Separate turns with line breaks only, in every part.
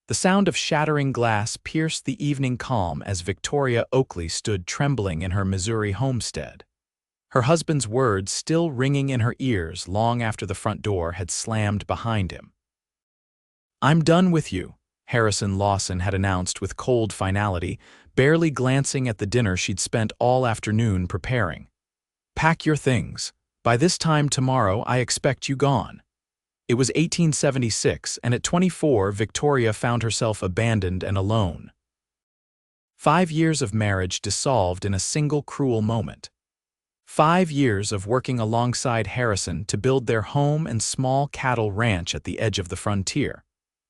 The sound of shattering glass pierced the evening calm as Victoria Oakley stood trembling in her Missouri homestead. Her husband's words still ringing in her ears long after the front door had slammed behind him. "I'm done with you," Harrison Lawson had announced with cold finality, barely glancing at the dinner she'd spent all afternoon preparing. "Pack your things. By this time tomorrow, I expect you gone." It was 1876, and at 24, Victoria found herself abandoned and alone. 5 years of marriage dissolved in a single cruel moment. 5 years of working alongside Harrison to build their home and small cattle ranch at the edge of the frontier,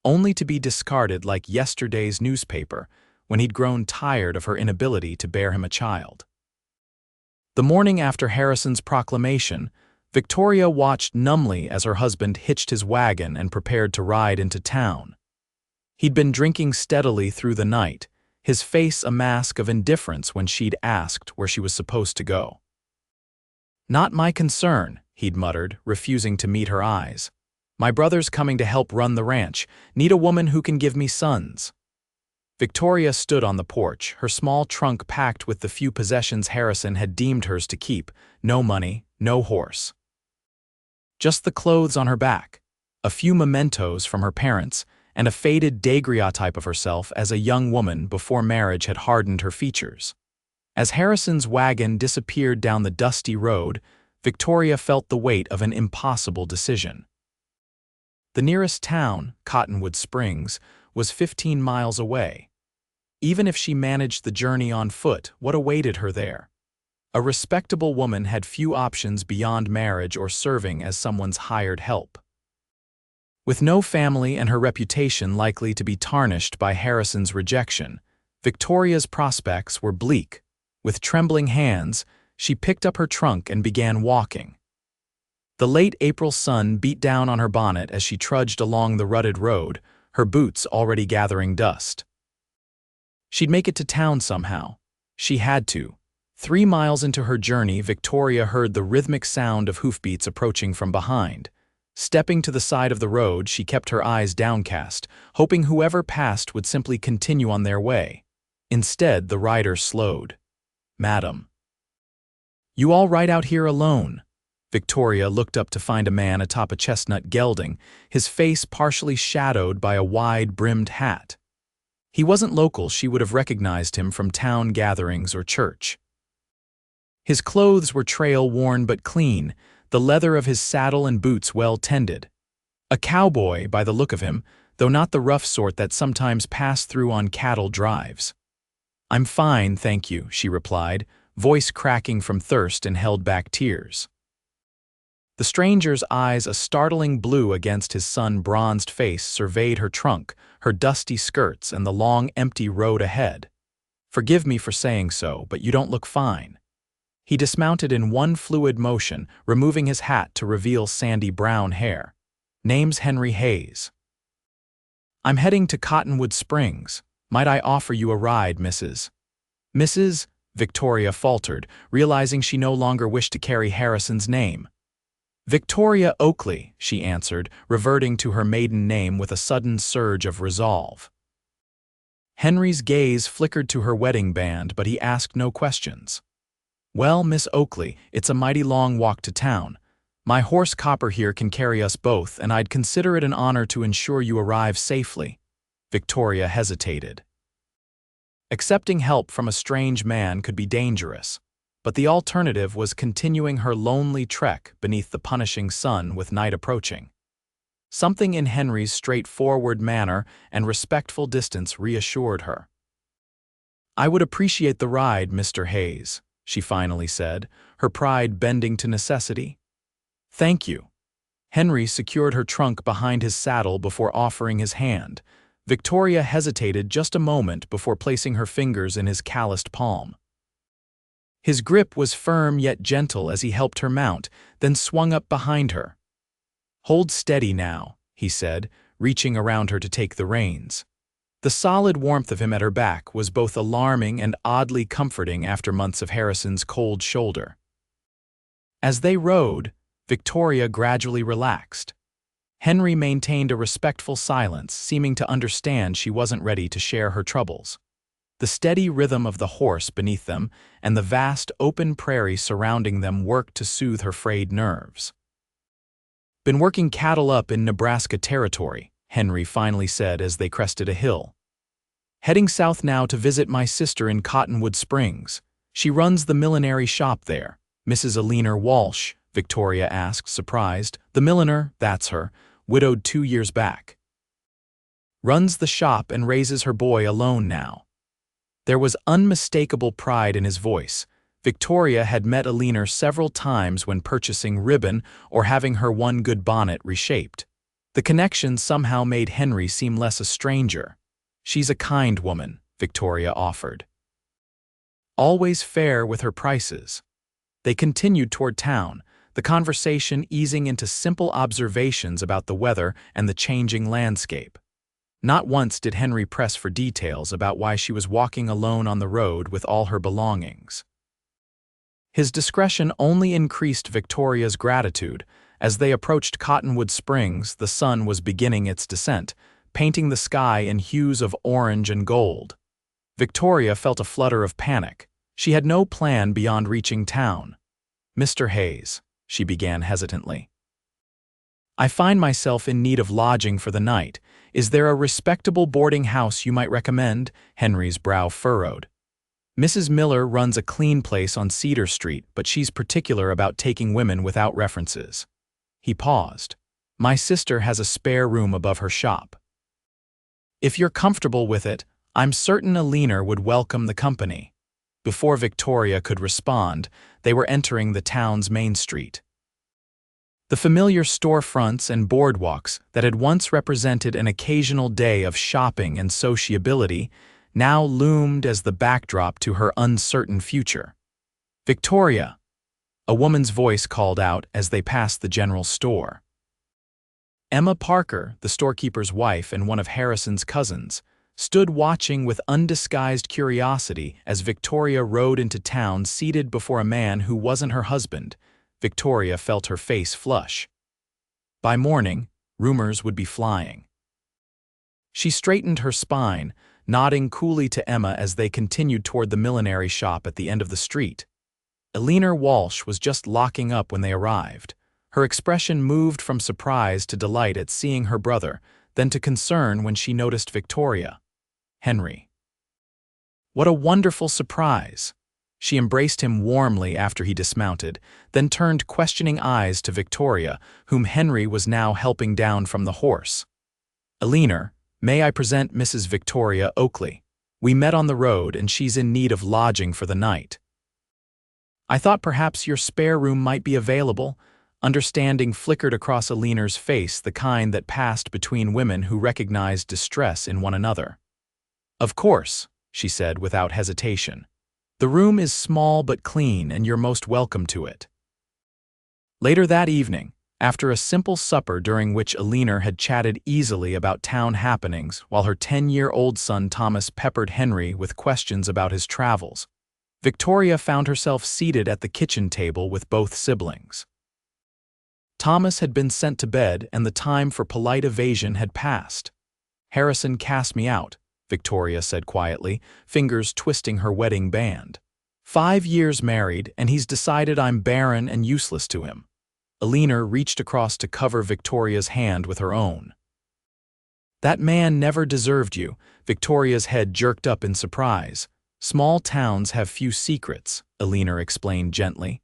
only to be discarded like yesterday's newspaper when he'd grown tired of her inability to bear him a child. The morning after Harrison's proclamation, Victoria watched numbly as her husband hitched his wagon and prepared to ride into town. He'd been drinking steadily through the night, his face a mask of indifference when she'd asked where she was supposed to go. "Not my concern," he'd muttered, refusing to meet her eyes. "My brother's coming to help run the ranch. Need a woman who can give me sons." Victoria stood on the porch, her small trunk packed with the few possessions Harrison had deemed hers to keep. No money, no horse. Just the clothes on her back, a few mementos from her parents, and a faded daguerreotype of herself as a young woman before marriage had hardened her features. As Harrison's wagon disappeared down the dusty road, Victoria felt the weight of an impossible decision. The nearest town, Cottonwood Springs, was 15 miles away. Even if she managed the journey on foot, what awaited her there? A respectable woman had few options beyond marriage or serving as someone's hired help. With no family and her reputation likely to be tarnished by Harrison's rejection, Victoria's prospects were bleak. With trembling hands, she picked up her trunk and began walking. The late April sun beat down on her bonnet as she trudged along the rutted road, her boots already gathering dust. She'd make it to town somehow. She had to. 3 miles into her journey, Victoria heard the rhythmic sound of hoofbeats approaching from behind. Stepping to the side of the road, she kept her eyes downcast, hoping whoever passed would simply continue on their way. Instead, the rider slowed. "Madam." "You all right out here alone?" Victoria looked up to find a man atop a chestnut gelding, his face partially shadowed by a wide-brimmed hat. He wasn't local. She would have recognized him from town gatherings or church. His clothes were trail-worn but clean, the leather of his saddle and boots well-tended. A cowboy, by the look of him, though not the rough sort that sometimes pass through on cattle drives. "I'm fine, thank you," she replied, voice cracking from thirst and held back tears. The stranger's eyes, a startling blue against his sun-bronzed face, surveyed her trunk, her dusty skirts, and the long, empty road ahead. "Forgive me for saying so, but you don't look fine." He dismounted in one fluid motion, removing his hat to reveal sandy brown hair. "Name's Henry Hayes. I'm heading to Cottonwood Springs. Might I offer you a ride, Mrs. Mrs. Victoria faltered, realizing she no longer wished to carry Harrison's name. "Victoria Oakley," she answered, reverting to her maiden name with a sudden surge of resolve. Henry's gaze flickered to her wedding band, but he asked no questions. "Well, Miss Oakley, it's a mighty long walk to town. My horse Copper here can carry us both, and I'd consider it an honor to ensure you arrive safely." Victoria hesitated. Accepting help from a strange man could be dangerous, but the alternative was continuing her lonely trek beneath the punishing sun with night approaching. Something in Henry's straightforward manner and respectful distance reassured her. "I would appreciate the ride, Mr. Hayes," she finally said, her pride bending to necessity. "Thank you." Henry secured her trunk behind his saddle before offering his hand. Victoria hesitated just a moment before placing her fingers in his calloused palm. His grip was firm yet gentle as he helped her mount, then swung up behind her. "Hold steady now," he said, reaching around her to take the reins. The solid warmth of him at her back was both alarming and oddly comforting after months of Harrison's cold shoulder. As they rode, Victoria gradually relaxed. Henry maintained a respectful silence, seeming to understand she wasn't ready to share her troubles. The steady rhythm of the horse beneath them and the vast open prairie surrounding them worked to soothe her frayed nerves. "Been working cattle up in Nebraska territory," Henry finally said as they crested a hill. "Heading south now to visit my sister in Cottonwood Springs. She runs the millinery shop there." "Mrs. Eleanor Walsh?" Victoria asked, surprised. "The milliner, that's her, widowed 2 years back. Runs the shop and raises her boy alone now." There was unmistakable pride in his voice. Victoria had met Eleanor several times when purchasing ribbon or having her one good bonnet reshaped. The connection somehow made Henry seem less a stranger. "She's a kind woman," Victoria offered. "Always fair with her prices." They continued toward town, the conversation easing into simple observations about the weather and the changing landscape. Not once did Henry press for details about why she was walking alone on the road with all her belongings. His discretion only increased Victoria's gratitude. As they approached Cottonwood Springs, the sun was beginning its descent, painting the sky in hues of orange and gold. Victoria felt a flutter of panic. She had no plan beyond reaching town. "Mr. Hayes," she began hesitantly, "I find myself in need of lodging for the night. Is there a respectable boarding house you might recommend?" Henry's brow furrowed. "Mrs. Miller runs a clean place on Cedar Street, but she's particular about taking women without references." He paused. "My sister has a spare room above her shop. If you're comfortable with it, I'm certain Eleanor would welcome the company." Before Victoria could respond, they were entering the town's main street. The familiar storefronts and boardwalks that had once represented an occasional day of shopping and sociability now loomed as the backdrop to her uncertain future. "Victoria!" a woman's voice called out as they passed the general store. Emma Parker, the storekeeper's wife and one of Harrison's cousins, stood watching with undisguised curiosity as Victoria rode into town seated before a man who wasn't her husband. Victoria felt her face flush. By morning, rumors would be flying. She straightened her spine, nodding coolly to Emma as they continued toward the millinery shop at the end of the street. Eleanor Walsh was just locking up when they arrived. Her expression moved from surprise to delight at seeing her brother, then to concern when she noticed Victoria. "Henry. What a wonderful surprise." She embraced him warmly after he dismounted, then turned questioning eyes to Victoria, whom Henry was now helping down from the horse. "Eleanor, may I present Mrs. Victoria Oakley? We met on the road and she's in need of lodging for the night. I thought perhaps your spare room might be available." Understanding flickered across Eleanor's face, the kind that passed between women who recognized distress in one another. "Of course," she said without hesitation. "The room is small but clean and you're most welcome to it." Later that evening, after a simple supper during which Eleanor had chatted easily about town happenings while her 10-year-old son Thomas peppered Henry with questions about his travels, Victoria found herself seated at the kitchen table with both siblings. Thomas had been sent to bed and the time for polite evasion had passed. "Harrison cast me out," Victoria said quietly, fingers twisting her wedding band. 5 years married, and he's decided I'm barren and useless to him." Eleanor reached across to cover Victoria's hand with her own. "That man never deserved you." Victoria's head jerked up in surprise. "Small towns have few secrets," Eleanor explained gently.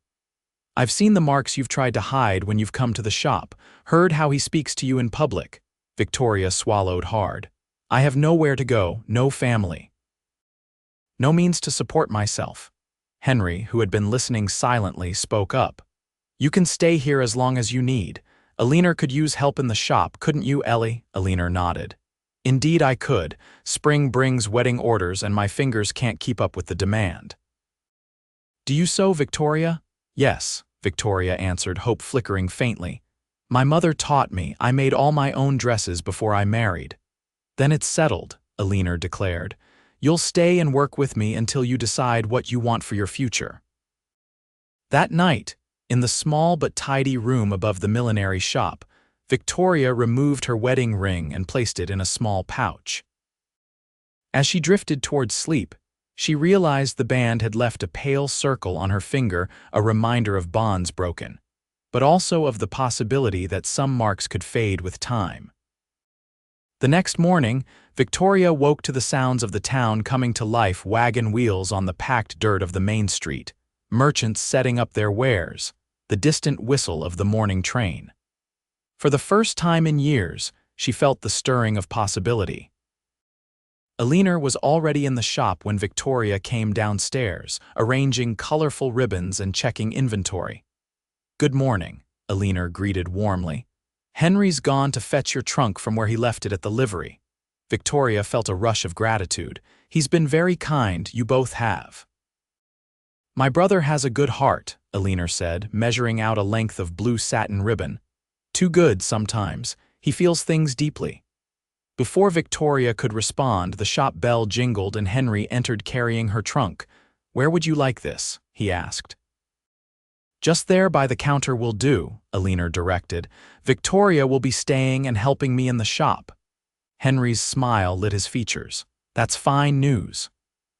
"I've seen the marks you've tried to hide when you've come to the shop, heard how he speaks to you in public." Victoria swallowed hard. "I have nowhere to go, no family. No means to support myself." Henry, who had been listening silently, spoke up. "You can stay here as long as you need. Eleanor could use help in the shop, couldn't you, Ellie?" Eleanor nodded. "Indeed I could. Spring brings wedding orders and my fingers can't keep up with the demand." "Do you sew, Victoria?" "Yes," Victoria answered, hope flickering faintly. "My mother taught me. I made all my own dresses before I married." "Then it's settled," Eleanor declared. "You'll stay and work with me until you decide what you want for your future." That night, in the small but tidy room above the millinery shop, Victoria removed her wedding ring and placed it in a small pouch. As she drifted towards sleep, she realized the band had left a pale circle on her finger, a reminder of bonds broken, but also of the possibility that some marks could fade with time. The next morning, Victoria woke to the sounds of the town coming to life, wagon wheels on the packed dirt of the main street, merchants setting up their wares, the distant whistle of the morning train. For the first time in years, she felt the stirring of possibility. Alina was already in the shop when Victoria came downstairs, arranging colorful ribbons and checking inventory. "Good morning," Alina greeted warmly. "Henry's gone to fetch your trunk from where he left it at the livery." Victoria felt a rush of gratitude. "He's been very kind, you both have." "My brother has a good heart," Alina said, measuring out a length of blue satin ribbon. "Too good sometimes. He feels things deeply." Before Victoria could respond, the shop bell jingled and Henry entered carrying her trunk. "Where would you like this?" he asked. "Just there by the counter will do," Alina directed. "Victoria will be staying and helping me in the shop." Henry's smile lit his features. "That's fine news."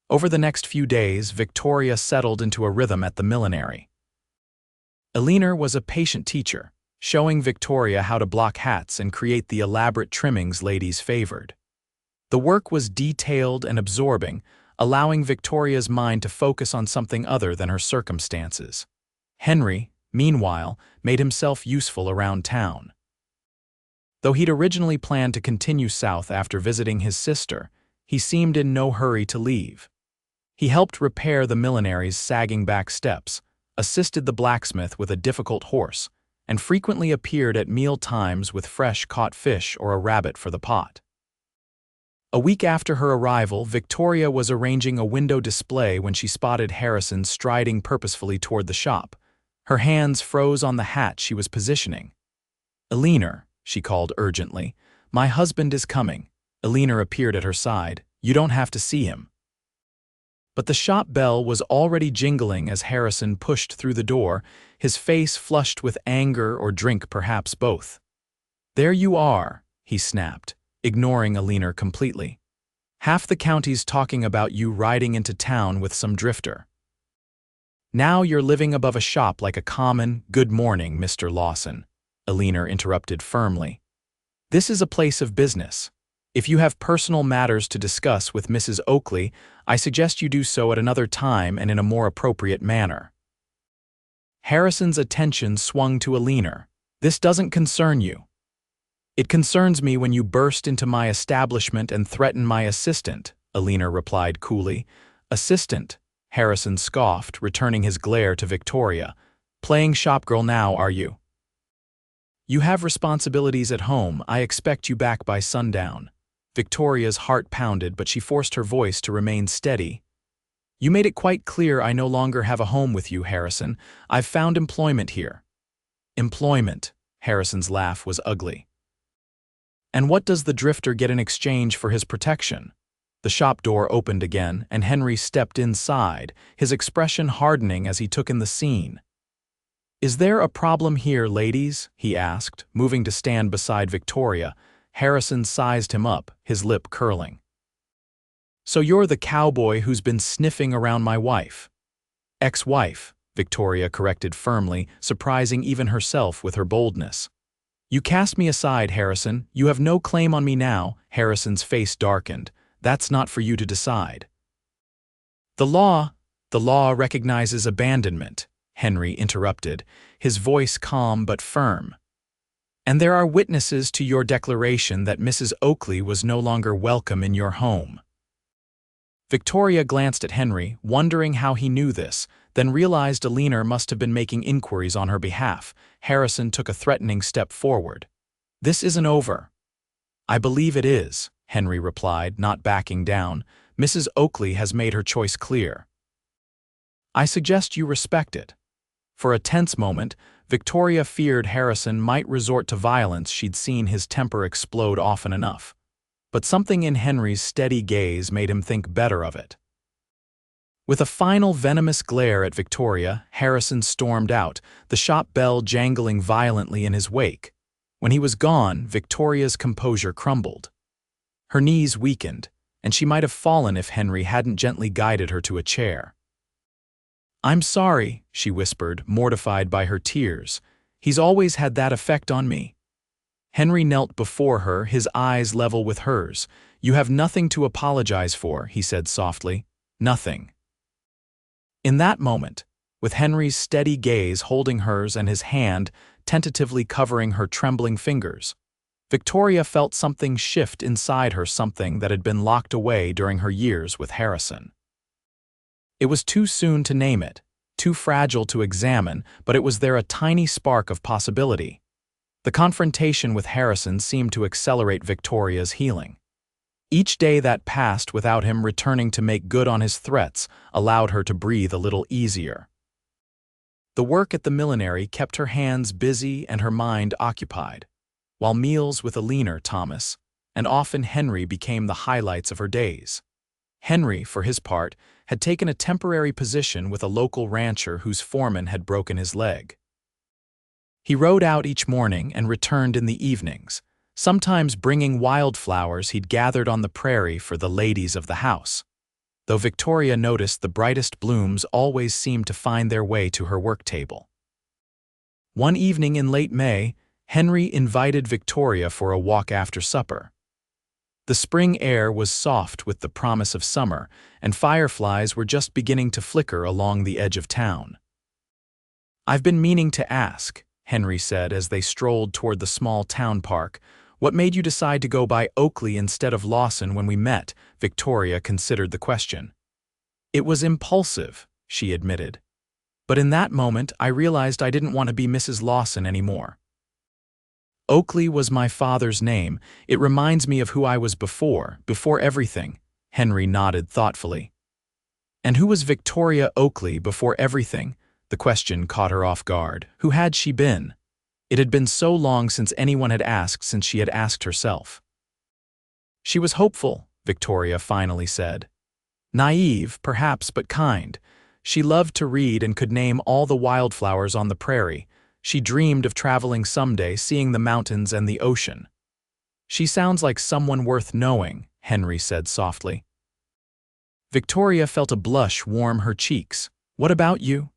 Over the next few days, Victoria settled into a rhythm at the millinery. Alina was a patient teacher, showing Victoria how to block hats and create the elaborate trimmings ladies favored. The work was detailed and absorbing, allowing Victoria's mind to focus on something other than her circumstances. Henry, meanwhile, made himself useful around town. Though he'd originally planned to continue south after visiting his sister, he seemed in no hurry to leave. He helped repair the millinery's sagging back steps, assisted the blacksmith with a difficult horse, and frequently appeared at meal times with fresh caught fish or a rabbit for the pot. A week after her arrival, Victoria was arranging a window display when she spotted Harrison striding purposefully toward the shop. Her hands froze on the hat she was positioning. "Alina," she called urgently, "my husband is coming." Alina appeared at her side. "You don't have to see him." But the shop bell was already jingling as Harrison pushed through the door, his face flushed with anger or drink, perhaps both. "There you are," he snapped, ignoring Alina completely. "Half the county's talking about you riding into town with some drifter. Now you're living above a shop like a common, 'Good morning, Mr. Lawson,'" Alina interrupted firmly. "This is a place of business. If you have personal matters to discuss with Mrs. Oakley, I suggest you do so at another time and in a more appropriate manner." Harrison's attention swung to Alina. "This doesn't concern you." "It concerns me when you burst into my establishment and threaten my assistant," Alina replied coolly. "Assistant?" Harrison scoffed, returning his glare to Victoria. "Playing shopgirl now, are you? You have responsibilities at home. I expect you back by sundown." Victoria's heart pounded, but she forced her voice to remain steady. "You made it quite clear I no longer have a home with you, Harrison. I've found employment here." "Employment?" Harrison's laugh was ugly. "And what does the drifter get in exchange for his protection?" The shop door opened again, and Henry stepped inside, his expression hardening as he took in the scene. "Is there a problem here, ladies?" he asked, moving to stand beside Victoria. Harrison sized him up, his lip curling. "So you're the cowboy who's been sniffing around my wife." "Ex-wife," Victoria corrected firmly, surprising even herself with her boldness. "You cast me aside, Harrison. You have no claim on me now." Harrison's face darkened. "That's not for you to decide." The law recognizes abandonment," Henry interrupted, his voice calm but firm. "And there are witnesses to your declaration that Mrs. Oakley was no longer welcome in your home." Victoria glanced at Henry, wondering how he knew this, then realized Alina must have been making inquiries on her behalf. Harrison took a threatening step forward. "This isn't over." "I believe it is," Henry replied, not backing down. "Mrs. Oakley has made her choice clear. I suggest you respect it." For a tense moment, Victoria feared Harrison might resort to violence. She'd seen his temper explode often enough. But something in Henry's steady gaze made him think better of it. With a final venomous glare at Victoria, Harrison stormed out, the shop bell jangling violently in his wake. When he was gone, Victoria's composure crumbled. Her knees weakened, and she might have fallen if Henry hadn't gently guided her to a chair. "I'm sorry," she whispered, mortified by her tears. "He's always had that effect on me." Henry knelt before her, his eyes level with hers. "You have nothing to apologize for," he said softly. "Nothing." In that moment, with Henry's steady gaze holding hers and his hand tentatively covering her trembling fingers, Victoria felt something shift inside her, something that had been locked away during her years with Harrison. It was too soon to name it, too fragile to examine, but it was there, a tiny spark of possibility. The confrontation with Harrison seemed to accelerate Victoria's healing. Each day that passed without him returning to make good on his threats allowed her to breathe a little easier. The work at the millinery kept her hands busy and her mind occupied, while meals with a leaner Thomas, and often Henry, became the highlights of her days. Henry, for his part, had taken a temporary position with a local rancher whose foreman had broken his leg. He rode out each morning and returned in the evenings, sometimes bringing wildflowers he'd gathered on the prairie for the ladies of the house, though Victoria noticed the brightest blooms always seemed to find their way to her work table. One evening in late May, Henry invited Victoria for a walk after supper. The spring air was soft with the promise of summer, and fireflies were just beginning to flicker along the edge of town. "I've been meaning to ask," Henry said as they strolled toward the small town park. "What made you decide to go by Oakley instead of Lawson when we met?" Victoria considered the question. "It was impulsive," she admitted. "But in that moment I realized I didn't want to be Mrs. Lawson anymore. Oakley was my father's name. It reminds me of who I was before everything." Henry nodded thoughtfully. "And who was Victoria Oakley before everything?" The question caught her off guard. Who had she been? It had been so long since anyone had asked, since she had asked herself. "She was hopeful," Victoria finally said. "Naive, perhaps, but kind. She loved to read and could name all the wildflowers on the prairie. She dreamed of traveling someday, seeing the mountains and the ocean." "She sounds like someone worth knowing," Henry said softly. Victoria felt a blush warm her cheeks. "What about you?"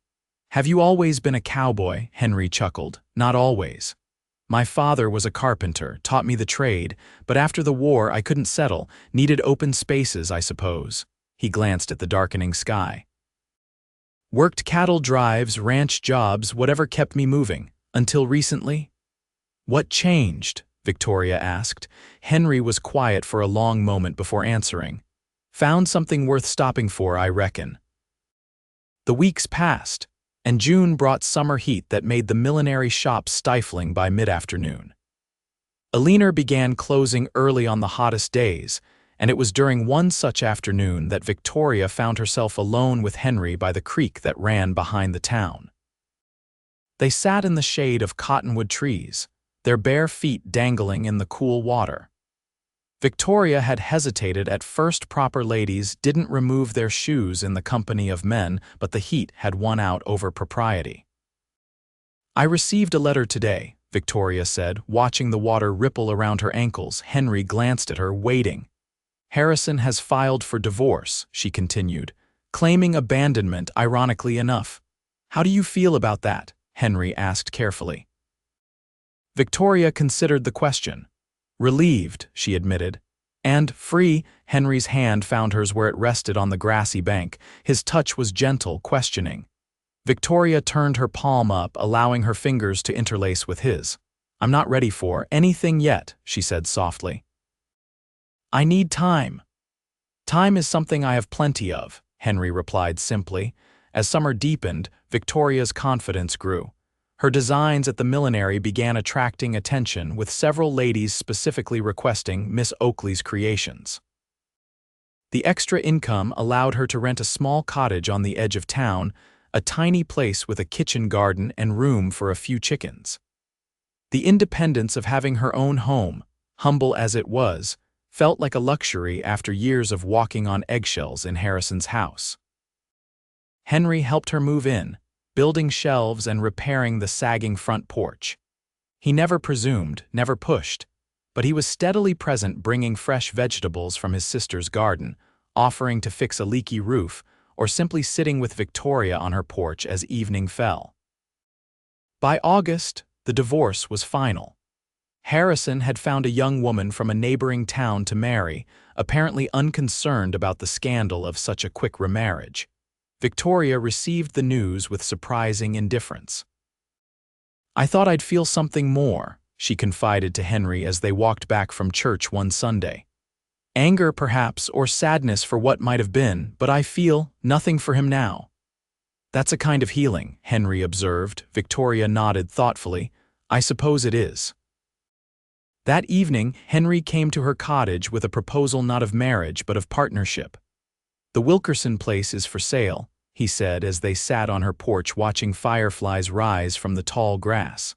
"Have you always been a cowboy?" Henry chuckled. "Not always. My father was a carpenter, taught me the trade, but after the war I couldn't settle, needed open spaces, I suppose." He glanced at the darkening sky. "Worked cattle drives, ranch jobs, whatever kept me moving. Until recently." "What changed?" Victoria asked. Henry was quiet for a long moment before answering. "Found something worth stopping for, I reckon." The weeks passed, and June brought summer heat that made the millinery shop stifling by mid-afternoon. Alina began closing early on the hottest days, and it was during one such afternoon that Victoria found herself alone with Henry by the creek that ran behind the town. They sat in the shade of cottonwood trees, their bare feet dangling in the cool water. Victoria had hesitated at first. Proper ladies didn't remove their shoes in the company of men, but the heat had won out over propriety. "I received a letter today," Victoria said, watching the water ripple around her ankles. Henry glanced at her, waiting. "Harrison has filed for divorce," she continued, "claiming abandonment, ironically enough. How do you feel about that?" Henry asked carefully. Victoria considered the question. "Relieved," she admitted. "And free." Henry's hand found hers where it rested on the grassy bank. His touch was gentle, questioning. Victoria turned her palm up, allowing her fingers to interlace with his. "I'm not ready for anything yet," she said softly. "I need time." "Time is something I have plenty of," Henry replied simply. As summer deepened, Victoria's confidence grew. Her designs at the millinery began attracting attention, with several ladies specifically requesting Miss Oakley's creations. The extra income allowed her to rent a small cottage on the edge of town, a tiny place with a kitchen garden and room for a few chickens. The independence of having her own home, humble as it was, felt like a luxury after years of walking on eggshells in Harrison's house. Henry helped her move in, building shelves and repairing the sagging front porch. He never presumed, never pushed, but he was steadily present, bringing fresh vegetables from his sister's garden, offering to fix a leaky roof, or simply sitting with Victoria on her porch as evening fell. By August, the divorce was final. Harrison had found a young woman from a neighboring town to marry, apparently unconcerned about the scandal of such a quick remarriage. Victoria received the news with surprising indifference. "I thought I'd feel something more," she confided to Henry as they walked back from church one Sunday. "Anger, perhaps, or sadness for what might have been, but I feel nothing for him now." "That's a kind of healing," Henry observed. Victoria nodded thoughtfully. "I suppose it is." That evening, Henry came to her cottage with a proposal not of marriage but of partnership. "The Wilkerson place is for sale," he said as they sat on her porch watching fireflies rise from the tall grass.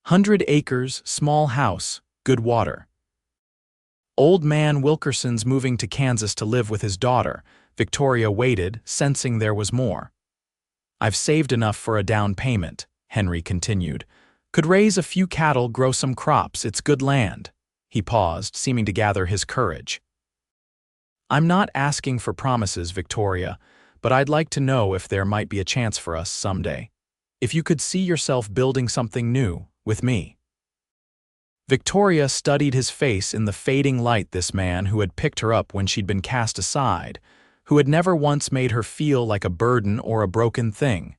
100 acres, small house, good water. "Old man Wilkerson's moving to Kansas to live with his daughter." Victoria waited, sensing there was more. "I've saved enough for a down payment," Henry continued. "Could raise a few cattle, grow some crops, it's good land." He paused, seeming to gather his courage. "I'm not asking for promises, Victoria, but I'd like to know if there might be a chance for us someday. If you could see yourself building something new, with me." Victoria studied his face in the fading light. This man who had picked her up when she'd been cast aside, who had never once made her feel like a burden or a broken thing,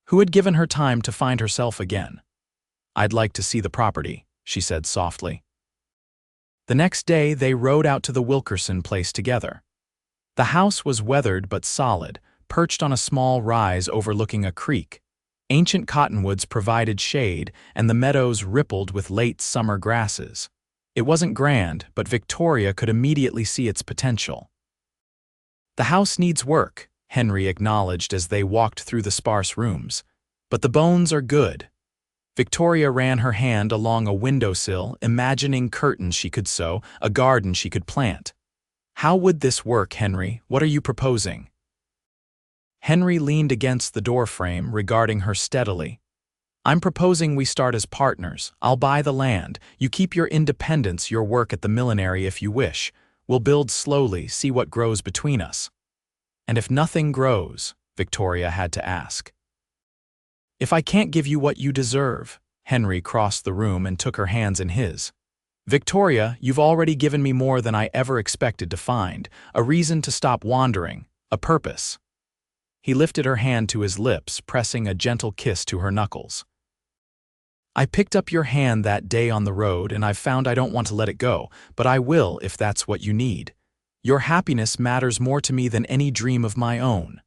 who had given her time to find herself again. "I'd like to see the property," she said softly. The next day they rode out to the Wilkerson place together. The house was weathered but solid, perched on a small rise overlooking a creek. Ancient cottonwoods provided shade, and the meadows rippled with late summer grasses. It wasn't grand, but Victoria could immediately see its potential. "The house needs work," Henry acknowledged as they walked through the sparse rooms. "But the bones are good." Victoria ran her hand along a windowsill, imagining curtains she could sew, a garden she could plant. "How would this work, Henry? What are you proposing?" Henry leaned against the doorframe, regarding her steadily. "I'm proposing we start as partners. I'll buy the land. You keep your independence, your work at the millinery if you wish. We'll build slowly, see what grows between us." "And if nothing grows?" Victoria had to ask. "If I can't give you what you deserve." Henry crossed the room and took her hands in his. "Victoria, you've already given me more than I ever expected to find. A reason to stop wandering. A purpose." He lifted her hand to his lips, pressing a gentle kiss to her knuckles. "I picked up your hand that day on the road, and I've found I don't want to let it go, but I will if that's what you need. Your happiness matters more to me than any dream of my own."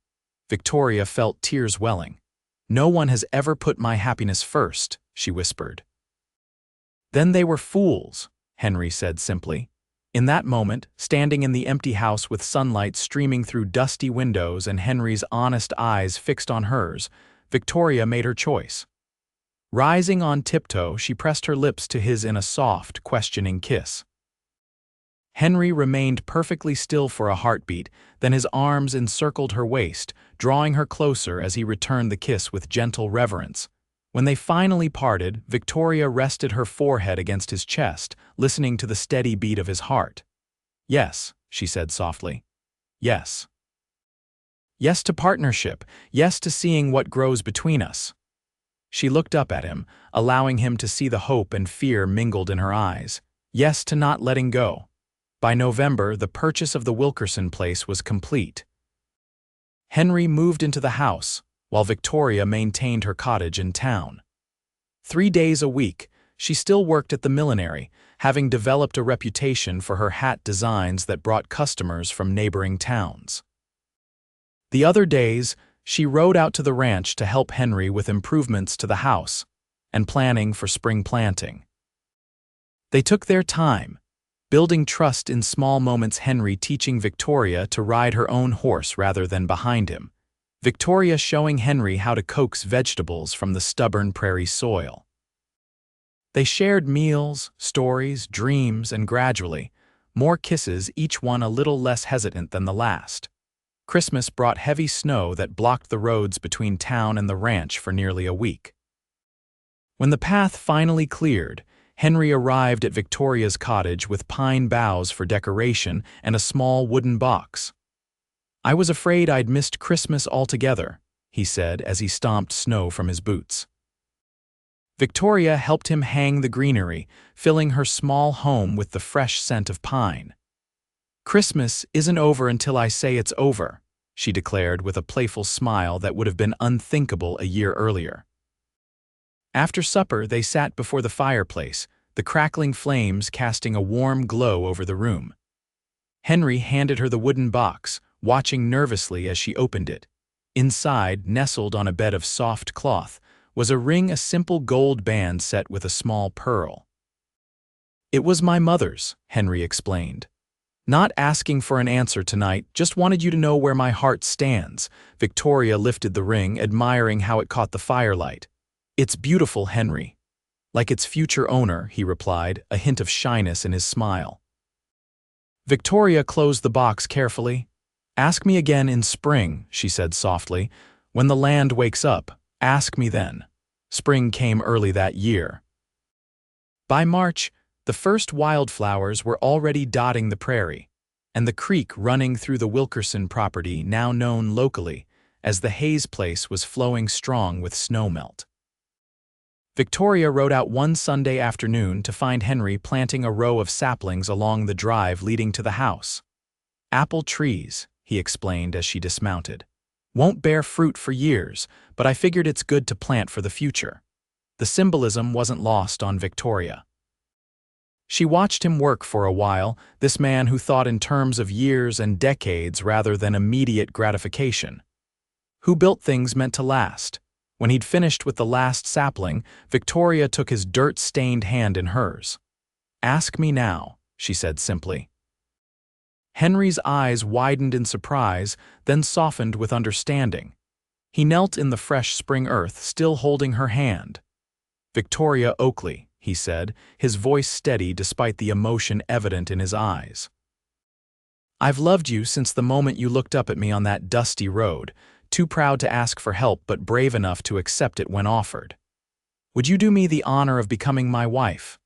Victoria felt tears welling. "No one has ever put my happiness first," she whispered. "Then they were fools," Henry said simply. In that moment, standing in the empty house with sunlight streaming through dusty windows and Henry's honest eyes fixed on hers, Victoria made her choice. Rising on tiptoe, she pressed her lips to his in a soft, questioning kiss. Henry remained perfectly still for a heartbeat, then his arms encircled her waist, drawing her closer as he returned the kiss with gentle reverence. When they finally parted, Victoria rested her forehead against his chest, listening to the steady beat of his heart. "Yes," she said softly. "Yes. Yes to partnership, yes to seeing what grows between us." She looked up at him, allowing him to see the hope and fear mingled in her eyes. Yes to not letting go. By November, the purchase of the Wilkerson place was complete. Henry moved into the house, while Victoria maintained her cottage in town. 3 days a week, she still worked at the millinery, having developed a reputation for her hat designs that brought customers from neighboring towns. The other days, she rode out to the ranch to help Henry with improvements to the house and planning for spring planting. They took their time, building trust in small moments, Henry teaching Victoria to ride her own horse rather than behind him, Victoria showing Henry how to coax vegetables from the stubborn prairie soil. They shared meals, stories, dreams, and gradually, more kisses, each one a little less hesitant than the last. Christmas brought heavy snow that blocked the roads between town and the ranch for nearly a week. When the path finally cleared, Henry arrived at Victoria's cottage with pine boughs for decoration and a small wooden box. "I was afraid I'd missed Christmas altogether," he said as he stomped snow from his boots. Victoria helped him hang the greenery, filling her small home with the fresh scent of pine. "Christmas isn't over until I say it's over," she declared with a playful smile that would have been unthinkable a year earlier. After supper, they sat before the fireplace, the crackling flames casting a warm glow over the room. Henry handed her the wooden box, watching nervously as she opened it. Inside, nestled on a bed of soft cloth, was a ring, a simple gold band set with a small pearl. "It was my mother's," Henry explained. "Not asking for an answer tonight, just wanted you to know where my heart stands." Victoria lifted the ring, admiring how it caught the firelight. "It's beautiful, Henry." "Like its future owner," he replied, a hint of shyness in his smile. Victoria closed the box carefully. "Ask me again in spring," she said softly. "When the land wakes up, ask me then." Spring came early that year. By March, the first wildflowers were already dotting the prairie, and the creek running through the Wilkerson property, now known locally as the Hayes Place, was flowing strong with snowmelt. Victoria rode out one Sunday afternoon to find Henry planting a row of saplings along the drive leading to the house. "Apple trees," he explained as she dismounted. "Won't bear fruit for years, but I figured it's good to plant for the future." The symbolism wasn't lost on Victoria. She watched him work for a while, this man who thought in terms of years and decades rather than immediate gratification. Who built things meant to last. When he'd finished with the last sapling, Victoria took his dirt-stained hand in hers. "Ask me now," she said simply. Henry's eyes widened in surprise, then softened with understanding. He knelt in the fresh spring earth, still holding her hand. "Victoria Oakley," he said, his voice steady despite the emotion evident in his eyes. "I've loved you since the moment you looked up at me on that dusty road, too proud to ask for help but brave enough to accept it when offered. Would you do me the honor of becoming my wife?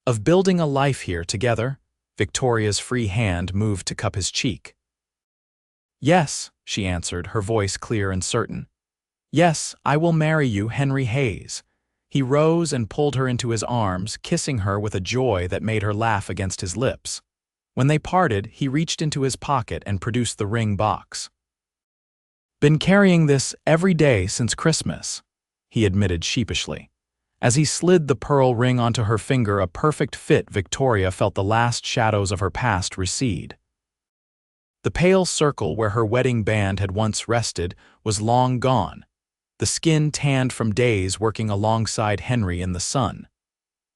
Of building a life here together?" Victoria's free hand moved to cup his cheek. "Yes," she answered, her voice clear and certain. "Yes, I will marry you, Henry Hayes." He rose and pulled her into his arms, kissing her with a joy that made her laugh against his lips. When they parted, he reached into his pocket and produced the ring box. "Been carrying this every day since Christmas," he admitted sheepishly. As he slid the pearl ring onto her finger, a perfect fit, Victoria felt the last shadows of her past recede. The pale circle where her wedding band had once rested was long gone, the skin tanned from days working alongside Henry in the sun.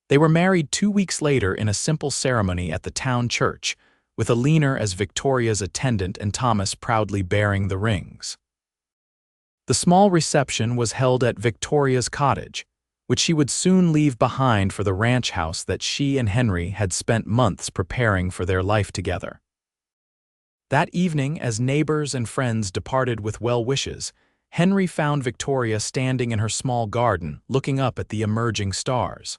They were married 2 weeks later in a simple ceremony at the town church, with Alina as Victoria's attendant and Thomas proudly bearing the rings. The small reception was held at Victoria's cottage, which she would soon leave behind for the ranch house that she and Henry had spent months preparing for their life together. That evening, as neighbors and friends departed with well wishes, Henry found Victoria standing in her small garden, looking up at the emerging stars.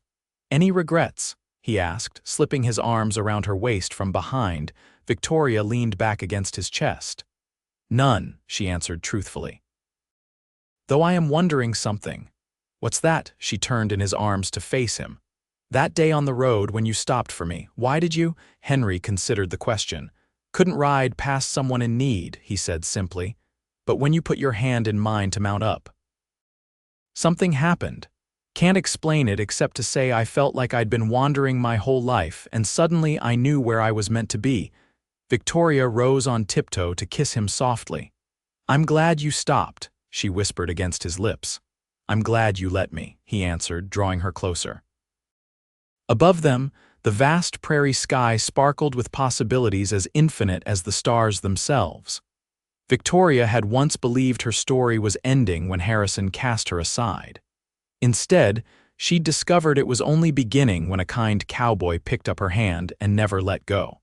"Any regrets?" he asked, slipping his arms around her waist from behind. Victoria leaned back against his chest. "None," she answered truthfully. "Though I am wondering something." "What's that?" She turned in his arms to face him. "That day on the road when you stopped for me, why did you?" Henry considered the question. "Couldn't ride past someone in need," he said simply. "But when you put your hand in mine to mount up." "Something happened. Can't explain it except to say I felt like I'd been wandering my whole life, and suddenly I knew where I was meant to be." Victoria rose on tiptoe to kiss him softly. "I'm glad you stopped," she whispered against his lips. "I'm glad you let me," he answered, drawing her closer. Above them, the vast prairie sky sparkled with possibilities as infinite as the stars themselves. Victoria had once believed her story was ending when Harrison cast her aside. Instead, she'd discovered it was only beginning when a kind cowboy picked up her hand and never let go.